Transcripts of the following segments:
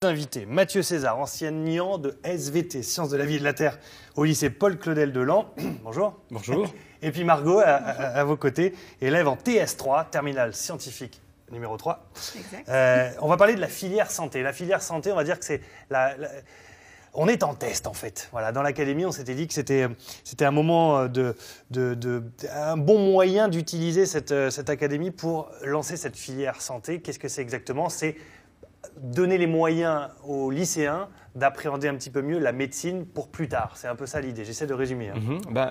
Invité Mathieu César, enseignant de SVT, Sciences de la vie et de la Terre, au lycée Paul Claudel de Laon. Bonjour. Bonjour. Et puis Margot, à vos côtés, élève en TS3, terminale scientifique numéro 3. Exact. On va parler de la filière santé. La filière santé, on va dire que c'est on est en test, en fait. Voilà, dans l'académie, on s'était dit que c'était un moment un bon moyen d'utiliser cette académie pour lancer cette filière santé. Qu'est-ce que c'est exactement ? C'est donner les moyens aux lycéens d'appréhender un petit peu mieux la médecine pour plus tard. C'est un peu ça l'idée. J'essaie de résumer.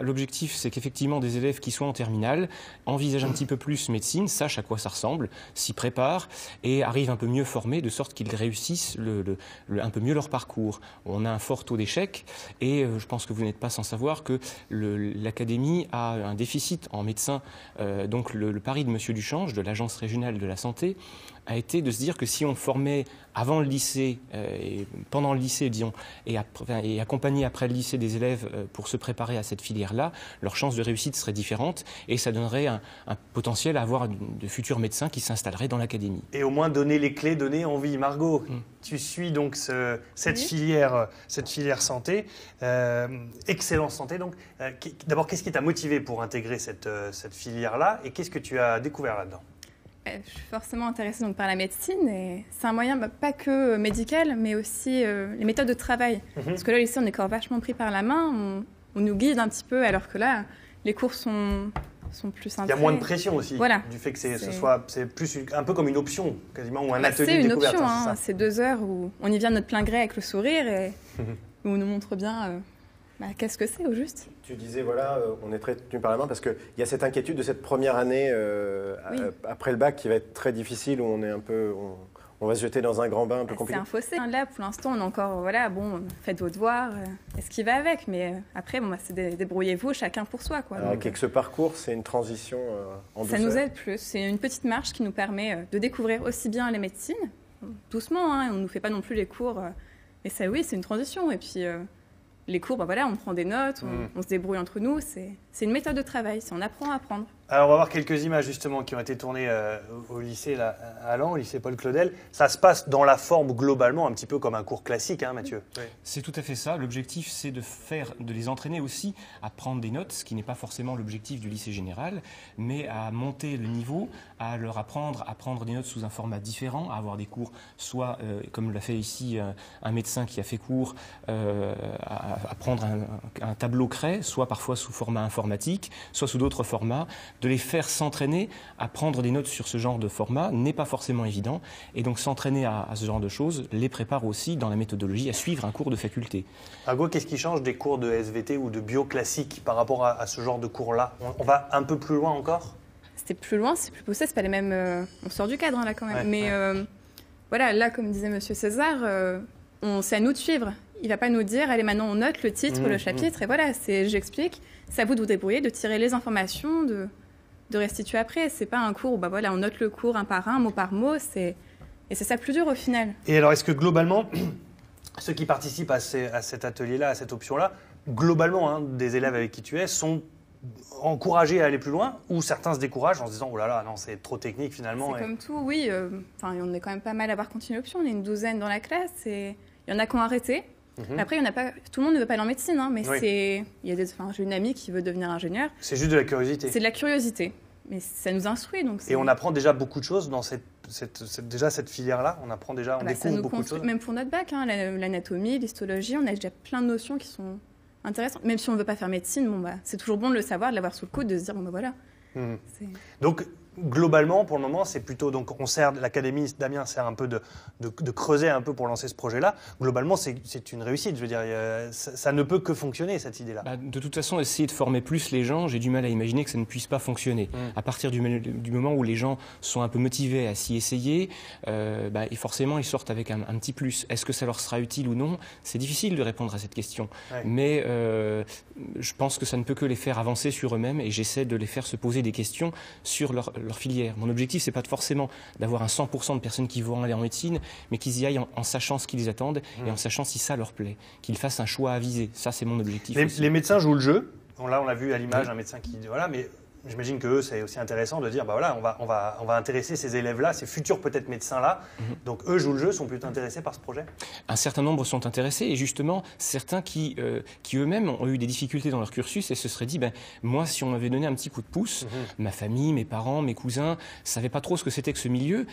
L'objectif, c'est qu'effectivement des élèves qui sont en terminale envisagent un petit peu plus médecine, sachent à quoi ça ressemble, s'y préparent et arrivent un peu mieux formés de sorte qu'ils réussissent un peu mieux leur parcours. On a un fort taux d'échec et je pense que vous n'êtes pas sans savoir que l'académie a un déficit en médecins. Donc le pari de M. Duchange, de l'Agence régionale de la santé, a été de se dire que si on formait avant le lycée et pendant le lycée, disons, et accompagné après le lycée des élèves pour se préparer à cette filière-là, leurs chances de réussite seraient différentes et ça donnerait un potentiel à avoir de futurs médecins qui s'installeraient dans l'académie. Et au moins donner les clés, donner envie. Margot, tu suis donc cette filière santé, Excellence Santé. Donc, d'abord, qu'est-ce qui t'a motivé pour intégrer cette filière-là et qu'est-ce que tu as découvert là-dedans ? Je suis forcément intéressée donc par la médecine et c'est un moyen pas que médical mais aussi les méthodes de travail. Parce que là, au lycée, on est encore vachement pris par la main, on nous guide un petit peu alors que là, les cours sont plus centrés. Il y a moins de pression aussi, voilà. Du fait que c'est plus un peu comme une option, quasiment, ou un atelier de découverte. C'est une option, c'est 2 heures où on y vient de notre plein gré avec le sourire et où on nous montre bien qu'est-ce que c'est au juste. Tu disais, voilà, on est très tenu par la main parce qu'il y a cette inquiétude de cette première année après le bac qui va être très difficile, où on est un peu, on va se jeter dans un grand bain un peu compliqué. C'est un fossé. Là, pour l'instant, on est encore, faites vos devoirs, est-ce qui va avec. Mais après, c'est débrouillez-vous, chacun pour soi. Quoi. Alors, avec ce parcours, c'est une transition en douceur. Ça nous aide plus. C'est une petite marche qui nous permet de découvrir aussi bien les médecines, doucement, on ne nous fait pas non plus les cours. Mais ça, oui, c'est une transition. Et puis... les cours, on prend des notes, on se débrouille entre nous. C'est une méthode de travail, on apprend à apprendre. Alors, on va voir quelques images justement qui ont été tournées au lycée là, à Laon, au lycée Paul Claudel. Ça se passe dans la forme globalement un petit peu comme un cours classique, hein, Mathieu. Oui. C'est tout à fait ça. L'objectif, c'est de les entraîner aussi à prendre des notes, ce qui n'est pas forcément l'objectif du lycée général, mais à monter le niveau, à leur apprendre à prendre des notes sous un format différent, à avoir des cours, soit comme l'a fait ici un médecin qui a fait cours, à prendre un tableau craie, soit parfois sous format informatique, soit sous d'autres formats. De les faire s'entraîner à prendre des notes sur ce genre de format n'est pas forcément évident. Et donc s'entraîner à ce genre de choses les prépare aussi dans la méthodologie à suivre un cours de faculté. Margot, qu'est-ce qui change des cours de SVT ou de bio classique par rapport à ce genre de cours-là ? On va un peu plus loin encore ? C'était plus loin, c'est plus poussé, c'est pas les mêmes... on sort du cadre là quand même. Mais là, comme disait M. César, c'est à nous de suivre. Il ne va pas nous dire, allez, maintenant on note le titre, le chapitre, et voilà, j'explique. C'est à vous de vous débrouiller, de tirer les informations, de restituer après. C'est pas un cours où on note le cours un par un, mot par mot, et c'est ça le plus dur au final. Et alors, est-ce que globalement, ceux qui participent à cet atelier-là, à cette option-là, globalement, des élèves avec qui tu es, sont encouragés à aller plus loin, ou certains se découragent en se disant, oh là là, non, c'est trop technique finalement. C'est comme tout, oui. On est quand même pas mal à avoir continué l'option. On est une douzaine dans la classe, et il y en a qui ont arrêté. Après, tout le monde ne veut pas aller en médecine, mais j'ai une amie qui veut devenir ingénieure. C'est juste de la curiosité. C'est de la curiosité, mais ça nous instruit. Et on apprend déjà beaucoup de choses dans cette filière-là. On apprend déjà, on découvre beaucoup de choses. Même pour notre bac, l'anatomie, l'histologie, on a déjà plein de notions qui sont intéressantes. Même si on ne veut pas faire médecine, c'est toujours bon de le savoir, de l'avoir sous le coude, de se dire voilà. Donc globalement, pour le moment, c'est plutôt l'académie Damien sert un peu de creuser un peu pour lancer ce projet-là. Globalement, c'est une réussite. Je veux dire, ça ne peut que fonctionner cette idée-là. De toute façon, essayer de former plus les gens, j'ai du mal à imaginer que ça ne puisse pas fonctionner. À partir du moment où les gens sont un peu motivés à s'y essayer, et forcément ils sortent avec un petit plus. Est-ce que ça leur sera utile ou non ? C'est difficile de répondre à cette question. Ouais. Mais je pense que ça ne peut que les faire avancer sur eux-mêmes et j'essaie de les faire se poser des questions sur leur filière. Mon objectif, c'est pas forcément d'avoir un 100% de personnes qui vont aller en médecine, mais qu'ils y aillent en sachant ce qui les attendent et en sachant si ça leur plaît, qu'ils fassent un choix avisé. Ça, c'est mon objectif. Les médecins jouent le jeu. Là, on l'a vu à l'image, un médecin qui... Voilà, mais j'imagine que eux, c'est aussi intéressant de dire, bah voilà, on va intéresser ces élèves-là, ces futurs peut-être médecins-là. Donc eux jouent le jeu, sont plutôt intéressés par ce projet. Un certain nombre sont intéressés et justement, certains qui eux-mêmes ont eu des difficultés dans leur cursus et se seraient dit, moi, si on m'avait donné un petit coup de pouce, ma famille, mes parents, mes cousins, ne savaient pas trop ce que c'était que ce milieu,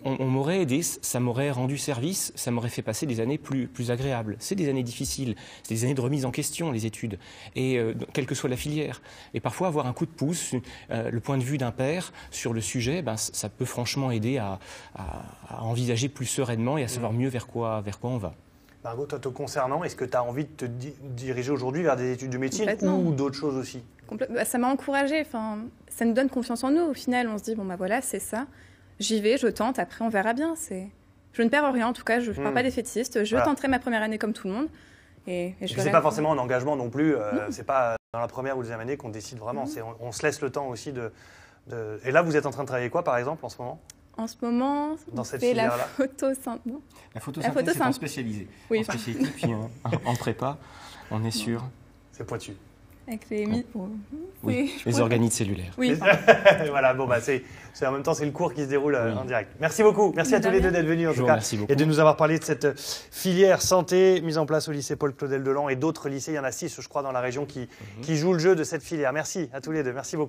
on m'aurait aidé, ça m'aurait rendu service, ça m'aurait fait passer des années plus agréables. C'est des années difficiles, c'est des années de remise en question, les études, et quelle que soit la filière. Et parfois, avoir un coup de pouce, le point de vue d'un père sur le sujet, ça peut franchement aider à envisager plus sereinement et à savoir mieux vers quoi on va. Margot, toi, te concernant, est-ce que tu as envie de te diriger aujourd'hui vers des études de médecine ou d'autres choses aussi? Ça m'a encouragée. Enfin, ça nous donne confiance en nous. Au final, on se dit, voilà, c'est ça. J'y vais, je tente, après on verra bien. Je ne perds rien, en tout cas, je ne pars pas défaitiste. Je tenterai ma première année comme tout le monde. Et c'est pas forcément un engagement non plus. C'est pas dans la première ou deuxième année qu'on décide vraiment. On se laisse le temps aussi de... Et là, vous êtes en train de travailler quoi, par exemple, en ce moment? En ce moment, dans cette c'est la filière-là photosynthèse. La photosynthèse, c'est en spécialisé. Oui, en spécialité, puis en prépa, on est sûr. C'est pointu. Avec les les organites cellulaires. Oui. Voilà, en même temps, c'est le cours qui se déroule en direct. Merci beaucoup. Merci à tous les deux d'être venus, en tout cas, et de nous avoir parlé de cette filière santé mise en place au lycée Paul-Claudel Delan et d'autres lycées. Il y en a 6, je crois, dans la région qui jouent le jeu de cette filière. Merci à tous les deux. Merci beaucoup.